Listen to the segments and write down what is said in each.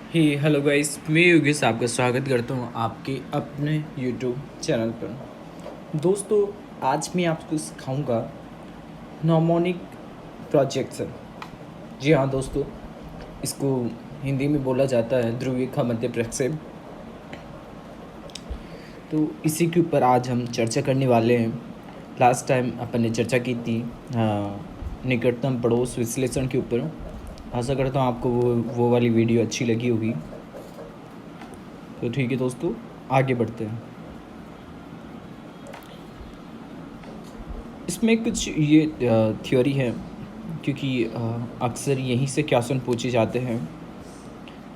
हे hello guys, मैं योगेश आपका स्वागत करता हूँ आपके अपने यूट्यूब चैनल पर। दोस्तों, आज मैं आपको सिखाऊंगा नॉमोनिक प्रोजेक्शन। जी हाँ दोस्तों, इसको हिंदी में बोला जाता है ध्रुवीय मध्य प्रक्षेप। तो इसी के ऊपर आज हम चर्चा करने वाले हैं। लास्ट टाइम अपन ने चर्चा की थी निकटतम पड़ोस विश्लेषण के ऊपर। आशा करता हूँ आपको वो वाली वीडियो अच्छी लगी होगी। तो ठीक है दोस्तों, आगे बढ़ते हैं। इसमें कुछ ये थ्योरी है, क्योंकि अक्सर यहीं से क्वेश्चन पूछे जाते हैं,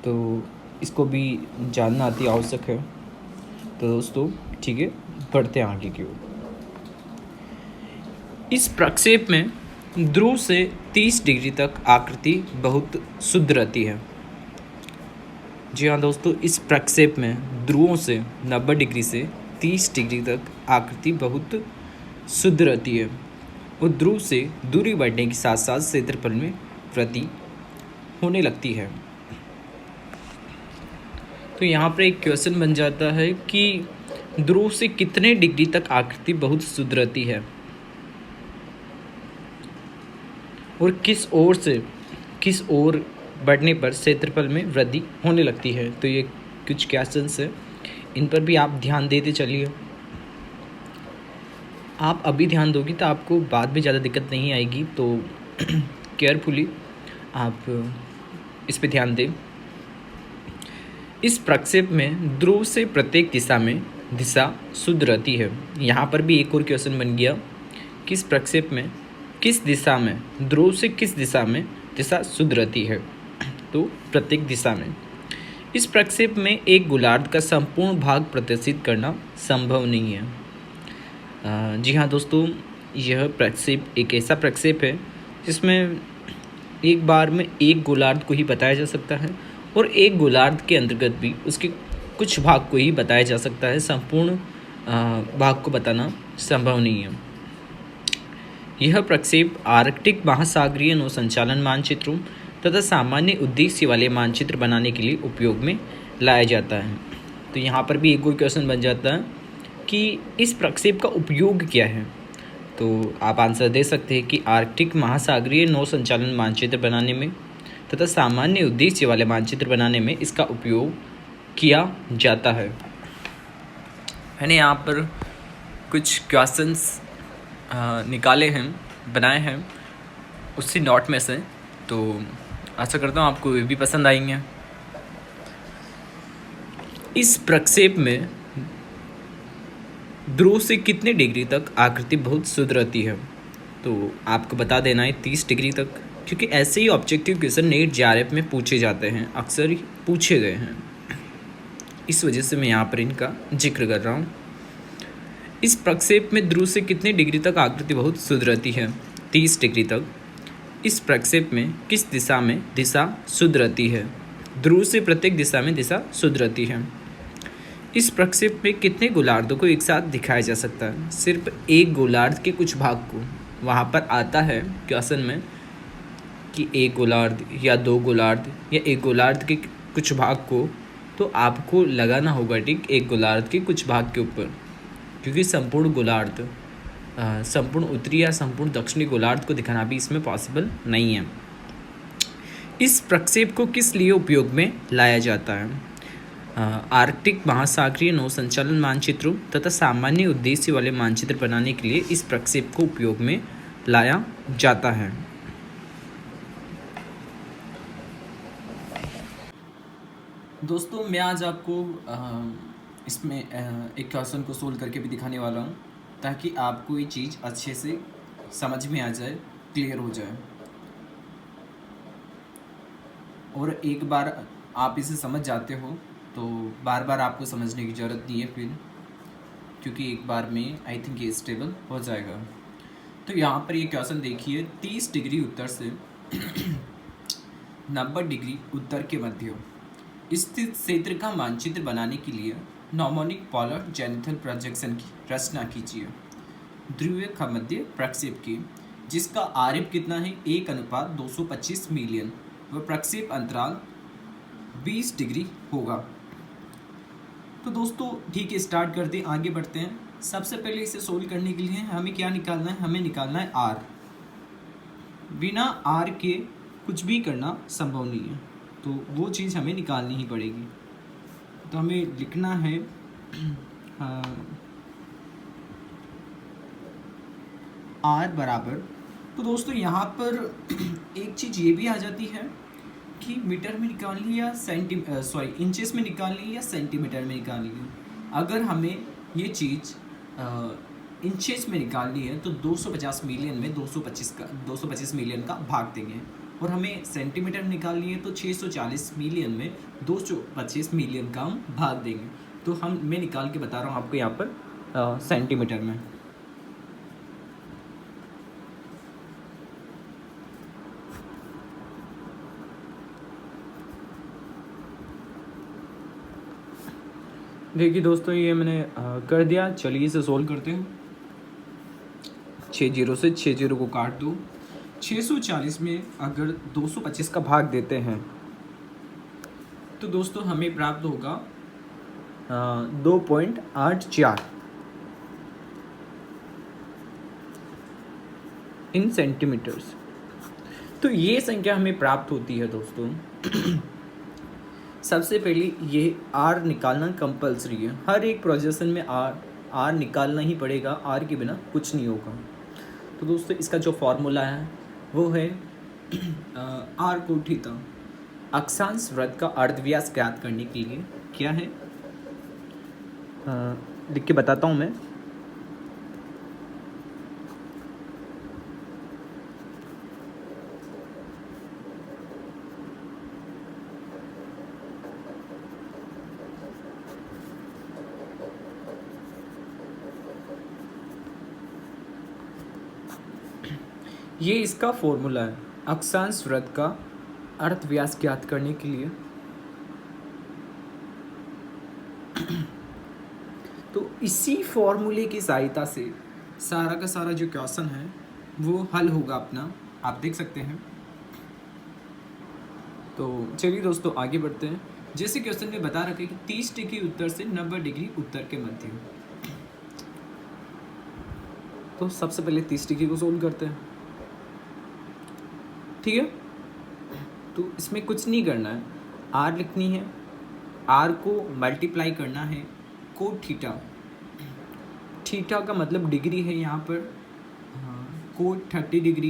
तो इसको भी जानना अति आवश्यक है। तो दोस्तों ठीक है, बढ़ते हैं आगे की ओर। इस प्रक्षेप में ध्रुव से 30 डिग्री तक आकृति बहुत शुद्ध रहती है। जी हाँ दोस्तों, इस प्रक्षेप में ध्रुवों से 90 डिग्री से 30 डिग्री तक आकृति बहुत शुद्ध रहती है। और ध्रुव से दूरी बढ़ने के साथ साथ क्षेत्रफल में वृद्धि होने लगती है। तो यहाँ पर एक क्वेश्चन बन जाता है कि ध्रुव से कितने डिग्री तक आकृति बहुत शुद्ध रहती है और किस ओर बढ़ने पर क्षेत्रफल में वृद्धि होने लगती है। तो ये कुछ क्वेश्चंस है, इन पर भी आप ध्यान देते चलिए। आप अभी ध्यान दोगे तो आपको बाद में ज़्यादा दिक्कत नहीं आएगी, तो केयरफुली आप इस पे ध्यान दें। इस प्रक्षेप में ध्रुव से प्रत्येक दिशा में दिशा शुद्ध रहती है। यहाँ पर भी एक और क्वेश्चन बन गया कि इस प्रक्षेप में किस दिशा में ध्रुव से किस दिशा में दिशा शुद्ध रहती है। तो प्रत्येक दिशा में। इस प्रक्षेप में एक गोलार्ध का संपूर्ण भाग प्रदर्शित करना संभव नहीं है। जी हाँ दोस्तों, यह प्रक्षेप एक ऐसा प्रक्षेप है जिसमें एक बार में एक गोलार्ध को ही बताया जा सकता है और एक गोलार्ध के अंतर्गत भी उसके कुछ भाग को ही बताया जा सकता है। संपूर्ण भाग को बताना संभव नहीं है। यह प्रक्षेप आर्कटिक महासागरीय नौ संचालन मानचित्रों तथा सामान्य उद्देश्य वाले मानचित्र बनाने के लिए उपयोग में लाया जाता है। तो यहाँ पर भी एक और क्वेश्चन बन जाता है कि इस प्रक्षेप का उपयोग क्या है। तो आप आंसर दे सकते हैं कि आर्कटिक महासागरीय नौ संचालन मानचित्र बनाने में तथा सामान्य उद्देश्य वाले मानचित्र बनाने में इसका उपयोग किया जाता है। मैंने यहाँ पर कुछ क्वेश्चंस निकाले हैं, बनाए हैं उसी नोट में से, तो आशा करता हूँ आपको ये भी पसंद आएंगे। इस प्रक्षेप में ध्रुव से कितने डिग्री तक आकृति बहुत शुद्ध रहती है। तो आपको बता देना है 30 डिग्री तक, क्योंकि ऐसे ही ऑब्जेक्टिव क्वेश्चन नेट जेआरएफ में पूछे जाते हैं, अक्सर ही पूछे गए हैं, इस वजह से मैं यहाँ पर इनका जिक्र कर रहा हूँ। इस प्रक्षेप में ध्रुव से कितने डिग्री तक आकृति बहुत शुद्ध रहती है। 30 डिग्री तक। इस प्रक्षेप में किस दिशा में दिशा शुद्ध रहती है। ध्रुव से प्रत्येक दिशा में दिशा शुद्ध रहती है। इस प्रक्षेप में कितने गोलार्धों को एक साथ दिखाया जा सकता है। सिर्फ एक गोलार्ध के कुछ भाग को। वहाँ पर आता है क्वेश्चन में कि एक गोलार्ध या दो गोलार्ध या एक गोलार्ध के कुछ भाग को, तो आपको लगाना होगा टिक एक गोलार्ध के कुछ भाग के ऊपर, क्योंकि संपूर्ण गोलार्ध, संपूर्ण उत्तरी या संपूर्ण दक्षिणी गोलार्ध को दिखाना भी इसमें पॉसिबल नहीं है। इस प्रक्षेप को किस लिए उपयोग में लाया जाता है। आर्कटिक महासागरीय नौ संचालन मानचित्रों तथा सामान्य उद्देश्य वाले मानचित्र बनाने के लिए इस प्रक्षेप को उपयोग में लाया जाता है। दोस्तों, मैं आज आपको इसमें एक क्वेश्चन को सोल्व करके भी दिखाने वाला हूँ, ताकि आपको ये चीज़ अच्छे से समझ में आ जाए, क्लियर हो जाए। और एक बार आप इसे समझ जाते हो तो बार बार आपको समझने की ज़रूरत नहीं है फिर, क्योंकि एक बार में आई थिंक ये स्टेबल हो जाएगा। तो यहाँ पर ये क्वेश्चन देखिए, 30 डिग्री उत्तर से 90 डिग्री उत्तर के मध्य स्थित क्षेत्र का मानचित्र बनाने के लिए नॉमोनिक पोलर जेनिथल प्रोजेक्शन की रचना कीजिए। ध्रुवीय मध्य प्रक्षेप की, जिसका आरएफ कितना है 1:225 मिलियन व प्रक्षेप अंतराल 20 डिग्री होगा। तो दोस्तों ठीक है, स्टार्ट करते हैं, आगे बढ़ते हैं। सबसे पहले इसे सोल्व करने के लिए हमें क्या निकालना है, हमें निकालना है आर। बिना आर के कुछ भी करना संभव नहीं है, तो वो चीज़ हमें निकालनी ही पड़ेगी। तो हमें लिखना है आर बराबर, तो दोस्तों यहाँ पर एक चीज़ ये भी आ जाती है कि मीटर में निकालनी या इंचेस में निकालनी या सेंटीमीटर में निकालनी है। अगर हमें ये चीज़ इंचेस में निकालनी है तो 250 मिलियन में 225 मिलियन का भाग देंगे, और हमें सेंटीमीटर में निकालनी है तो 640 मिलियन में 225 मिलियन का हम भाग देंगे। तो मैं निकाल के बता रहा हूँ आपको यहाँ पर सेंटीमीटर में। देखिए दोस्तों, ये मैंने कर दिया। चलिए इसे सोल्व करते हैं। 60 से 60 को काट दो। 640 में अगर 225 का भाग देते हैं तो दोस्तों हमें प्राप्त होगा 2.84 इन सेंटीमीटर्स। तो ये संख्या हमें प्राप्त होती है दोस्तों। सबसे पहले ये आर निकालना कंपलसरी है, हर एक प्रोजेक्शन में आर निकालना ही पड़ेगा, आर के बिना कुछ नहीं होगा। तो दोस्तों इसका जो फॉर्मूला है वो है आर कोट थीटा। अक्षांश वृत्त का अर्धव्यास ज्ञात करने के लिए क्या है, लिख के बताता हूँ मैं। ये इसका फॉर्मूला है अक्षांश वृत्त का अर्धव्यास ज्ञात करने के लिए। तो इसी फॉर्मूले की सहायता से सारा का सारा जो क्वेश्चन है वो हल होगा अपना, आप देख सकते हैं। तो चलिए दोस्तों आगे बढ़ते हैं। जैसे क्वेश्चन में बता रखा है कि 30 डिग्री उत्तर से 90 डिग्री उत्तर के मध्य। तो सबसे पहले 30 डिग्री को सोल्व करते हैं, ठीक है। तो इसमें कुछ नहीं करना है, आर लिखनी है, आर को मल्टीप्लाई करना है कोट थीटा। थीटा का मतलब डिग्री है यहाँ पर, quote 30 degree,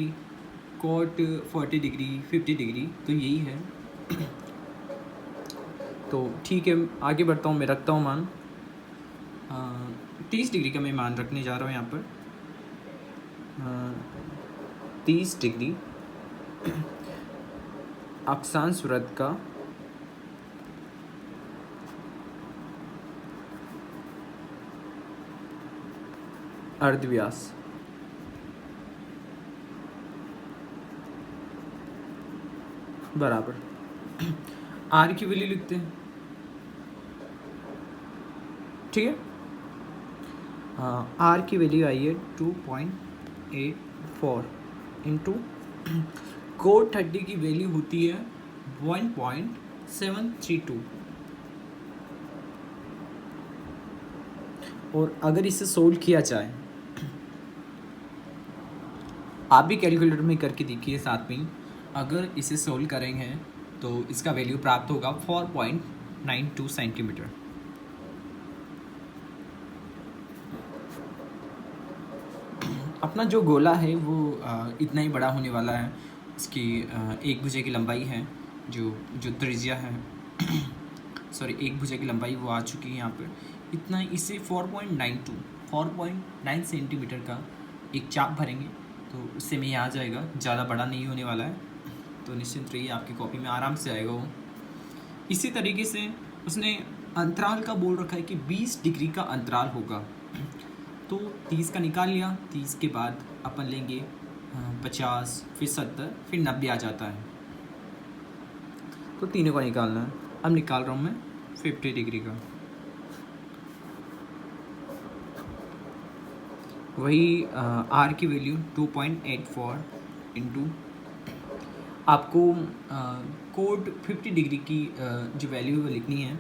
quote 40 degree, 50 degree, तो यही है। तो ठीक है, आगे बढ़ता हूँ, मैं रखता हूँ मान 30 डिग्री का मैं मान रखने जा रहा हूँ यहाँ पर। 30 डिग्री अक्षांश वृत्त का अर्धव्यास बराबर आर की वैल्यू लिखते हैं, ठीक है। आर की वैल्यू आई है 2.84 इंटू कोट 30 की वैल्यू होती है 1.732। और अगर इसे सोल्व किया जाए, आप भी कैलकुलेटर में करके देखिए साथ में, अगर इसे सोल्व करेंगे तो इसका वैल्यू प्राप्त होगा 4.92 सेंटीमीटर। अपना जो गोला है वो इतना ही बड़ा होने वाला है। इसकी एक भुजा की लंबाई है, जो त्रिज्या है सॉरी एक भुजा की लंबाई वो आ चुकी है यहाँ पर इतना। इसे 4.9 सेंटीमीटर का एक चाप भरेंगे तो उससे में आ जाएगा, ज़्यादा बड़ा नहीं होने वाला है। तो निश्चिंत रहिए, आपकी कॉपी में आराम से आएगा वो। इसी तरीके से उसने अंतराल का बोल रखा है कि 20 डिग्री का अंतराल होगा। तो 30 का निकाल लिया, 30 के बाद अपन लेंगे 50, फिर 70, फिर 90 आ जाता है। तो तीनों का निकालना है। अब निकाल रहा हूँ मैं 50 डिग्री का। वही आर की वैल्यू 2.84 इंटू आपको कोड 50 डिग्री की जो वैल्यू है वो लिखनी है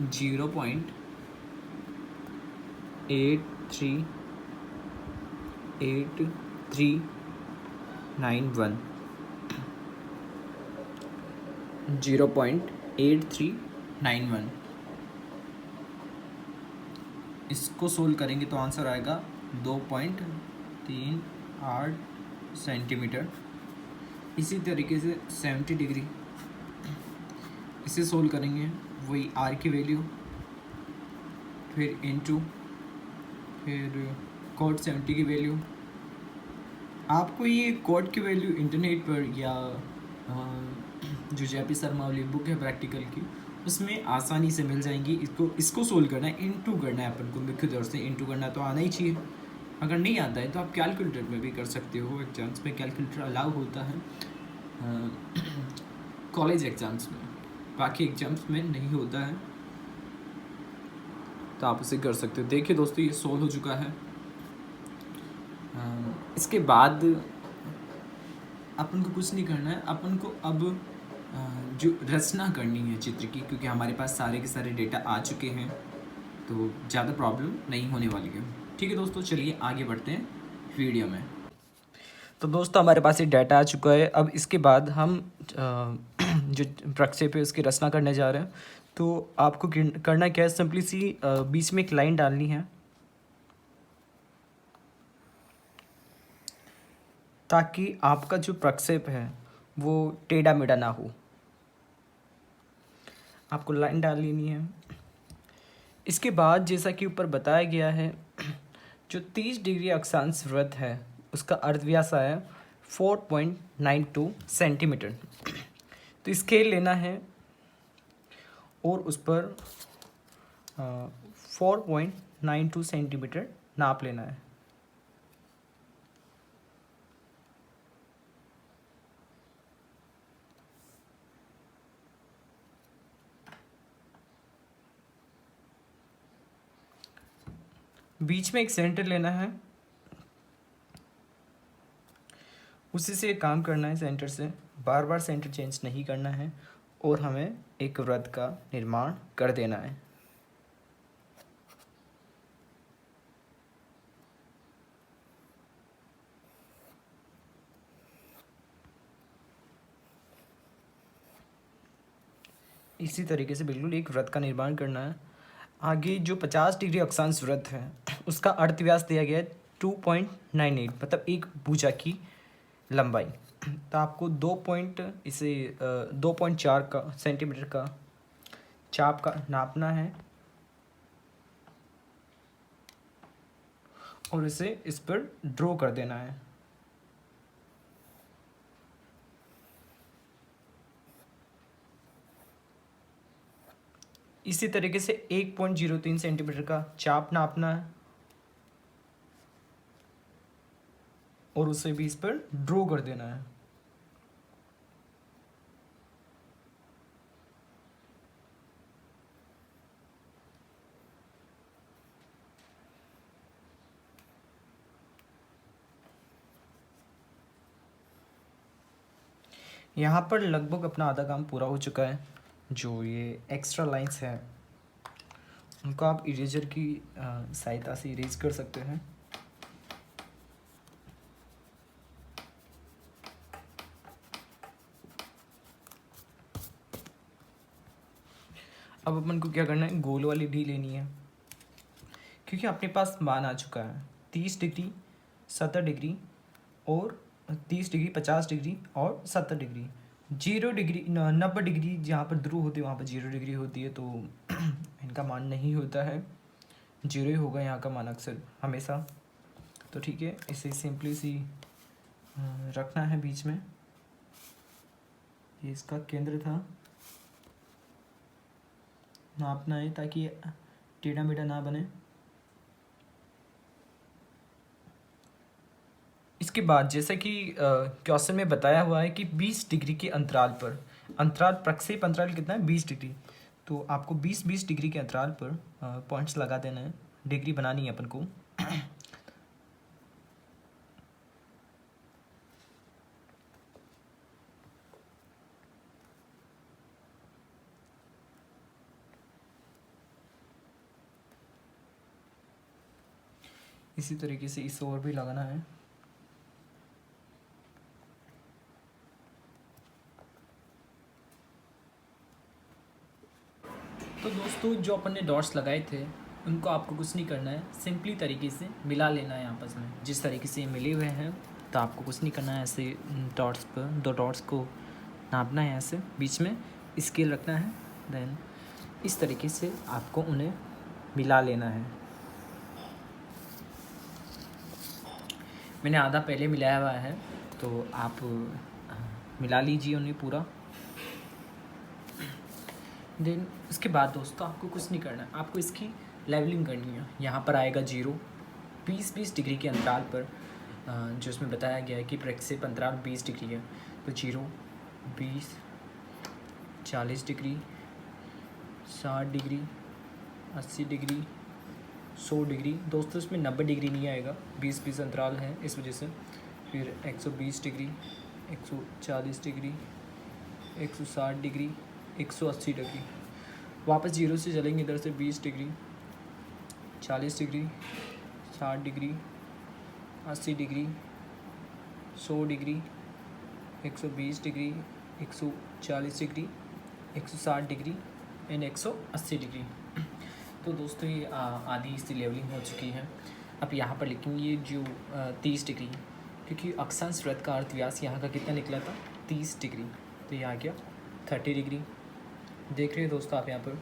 0.838391 0.8391। इसको सोल्व करेंगे तो आंसर आएगा 2.38 सेंटीमीटर। इसी तरीके से 70 डिग्री, इसे सोल्व करेंगे वही आर की वैल्यू, फिर इनटू, फिर कोड 70 की वैल्यू। आपको ये कोड की वैल्यू इंटरनेट पर या जो जेपी शर्मा वाली बुक है प्रैक्टिकल की, उसमें आसानी से मिल जाएंगी। इसको सोल्व करना है, इनटू करना है अपन को, मुख्य तौर से इनटू करना तो आना ही चाहिए। अगर नहीं आता है तो आप कैलकुलेटर में भी कर सकते हो, एग्जाम्स में कैलकुलेटर अलाउ होता है कॉलेज एग्ज़ाम्स में, बाकी एग्ज़ाम्स में नहीं होता है, तो आप उसे कर सकते हो। देखिए दोस्तों, ये सोल्व हो चुका है। इसके बाद अपन को कुछ नहीं करना है, अपन को अब जो रचना करनी है चित्र की, क्योंकि हमारे पास सारे के सारे डेटा आ चुके हैं, तो ज़्यादा प्रॉब्लम नहीं होने वाली है। ठीक है दोस्तों, चलिए आगे बढ़ते हैं वीडियो में। तो दोस्तों, हमारे पास ये डाटा आ चुका है। अब इसके बाद हम जो प्रक्षेप है उसकी रचना करने जा रहे हैं। तो आपको करना क्या है, सिंपली सी बीच में एक लाइन डालनी है, ताकि आपका जो प्रक्षेप है वो टेढ़ा मेढ़ा ना हो। आपको लाइन डाल लेनी है। इसके बाद जैसा कि ऊपर बताया गया है, जो 30 डिग्री अक्षांश वृत्त है उसका अर्धव्यास है 4.92 सेंटीमीटर। तो स्केल लेना है और उस पर 4.92 सेंटीमीटर नाप लेना है। बीच में एक सेंटर लेना है, उसी से काम करना है, सेंटर से बार बार सेंटर चेंज नहीं करना है, और हमें एक वृत्त का निर्माण कर देना है। इसी तरीके से बिल्कुल एक वृत्त का निर्माण करना है। आगे जो 50 डिग्री अक्षांश वृत्त है उसका अर्धव्यास दिया गया है 2.98, मतलब एक भुजा की लंबाई। तो आपको 2.4 का सेंटीमीटर का चाप का नापना है और इसे इस पर ड्रॉ कर देना है। इसी तरीके से 1.03 सेंटीमीटर का चाप नापना है और उसे भी इस पर ड्रॉ कर देना है। यहाँ पर लगभग अपना आधा काम पूरा हो चुका है। जो ये एक्स्ट्रा लाइंस हैं उनको आप इरेजर की सहायता से इरेज कर सकते हैं। अब अपन को क्या करना है, गोल वाली डी लेनी है, क्योंकि अपने पास मान आ चुका है 30 डिग्री, 70 डिग्री और 30 डिग्री, 50 डिग्री और 70 डिग्री। 0 डिग्री 90 डिग्री जहाँ पर ध्रुव होती है वहाँ पर 0 डिग्री होती है, तो इनका मान नहीं होता है, 0 ही होगा यहाँ का मान अक्सर हमेशा। तो ठीक है, इसे सिंपली सी रखना है बीच में, ये इसका केंद्र था, नापना है ताकि टेढ़ा मेढ़ा ना बने। इसके बाद जैसा कि क्वेश्चन में बताया हुआ है कि 20 डिग्री के अंतराल पर, अंतराल प्रक्षेप अंतराल कितना है 20 डिग्री, तो आपको 20-20 डिग्री के अंतराल पर पॉइंट्स लगा देना है, डिग्री बनानी है अपन को। इसी तरीके से इस ओर भी लगाना है। तो दोस्तों जो अपन ने डॉट्स लगाए थे उनको आपको कुछ नहीं करना है, सिंपली तरीके से मिला लेना है आपस में। जिस तरीके से ये मिले हुए हैं तो आपको कुछ नहीं करना है, ऐसे डॉट्स पर 2 डॉट्स को नापना है, ऐसे बीच में स्केल रखना है, देन इस तरीके से आपको उन्हें मिला लेना है। मैंने आधा पहले मिलाया हुआ है तो आप मिला लीजिए उन्हें पूरा। देन उसके बाद दोस्तों आपको कुछ नहीं करना है, आपको इसकी लेवलिंग करनी है। यहाँ पर आएगा 0, 20-20 डिग्री के अंतराल पर, जो इसमें बताया गया है कि प्रक्षेप अंतराल 20 डिग्री है। तो 0, 20, 40 डिग्री, 60 डिग्री, 80 डिग्री, 100 डिग्री। दोस्तों इसमें 90 डिग्री नहीं आएगा, 20-20 अंतराल है इस वजह से। फिर 120 डिग्री, 140 डिग्री, 160 डिग्री, 180 डिग्री। वापस 0 से चलेंगे इधर से, 20 degree, 40 degree, 60 degree, 80 degree, 100 degree, 120 degree, 140 degree, 160 degree and 180 degree. तो दोस्तों ये आधी इसकी लेवलिंग हो चुकी है। अब यहाँ पर लिखेंगे जो 30 डिग्री, क्योंकि अक्षांश वृत्त का अर्थव्यास यहाँ का कितना निकला था, 30 डिग्री। तो ये आ गया 30 डिग्री। देख रहे हैं दोस्तों आप यहाँ पर।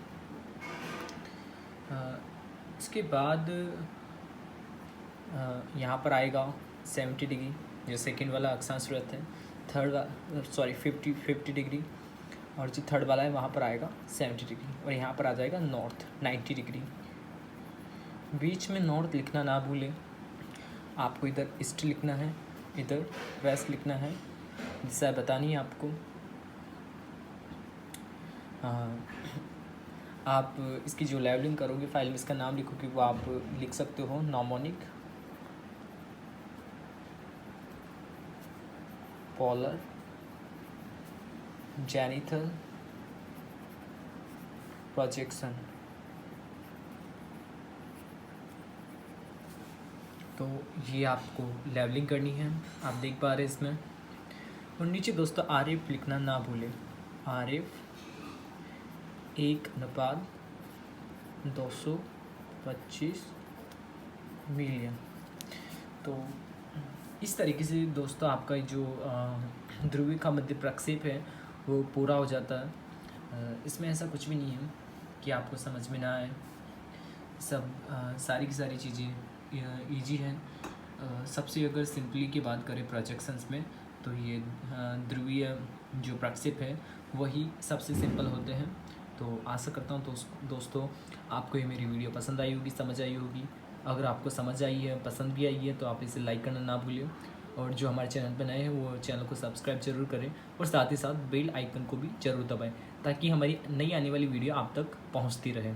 इसके बाद यहाँ पर आएगा 70 डिग्री, जो सेकंड वाला अक्षांश वृत्त है। 50 डिग्री, और जो थर्ड वाला है वहाँ पर आएगा 70 डिग्री। और यहाँ पर आ जाएगा नॉर्थ 90 डिग्री। बीच में नॉर्थ लिखना ना भूलें, आपको इधर ईस्ट लिखना है, इधर वेस्ट लिखना है, दिशा बतानी है आपको। आप इसकी जो लेवलिंग करोगे, फाइल में इसका नाम लिखोगे, वो आप लिख सकते हो नॉमोनिक, पोलर, जेनिथल, प्रोजेक्शन। तो ये आपको लेवलिंग करनी है, आप देख पा रहे हैं इसमें। और नीचे दोस्तों आरएफ लिखना ना भूलें, आरएफ 1/225 मिलियन। तो इस तरीके से दोस्तों आपका जो ध्रुवीय का मध्य प्रक्षेप है वो पूरा हो जाता है। इसमें ऐसा कुछ भी नहीं है कि आपको समझ में ना आए, सब सारी की सारी चीज़ें ईजी हैं। सबसे अगर सिंपली की बात करें प्रोजेक्शंस में, तो ये ध्रुवीय जो प्रक्षेप है वही सबसे सिंपल होते हैं। तो आशा करता हूँ दोस्तों आपको ये मेरी वीडियो पसंद आई होगी, समझ आई होगी। अगर आपको समझ आई है, पसंद भी आई है, तो आप इसे लाइक करना ना भूलिए। और जो हमारे चैनल पर नए हैं वो चैनल को सब्सक्राइब जरूर करें, और साथ ही साथ बेल आइकन को भी ज़रूर दबाएं, ताकि हमारी नई आने वाली वीडियो आप तक पहुंचती रहे।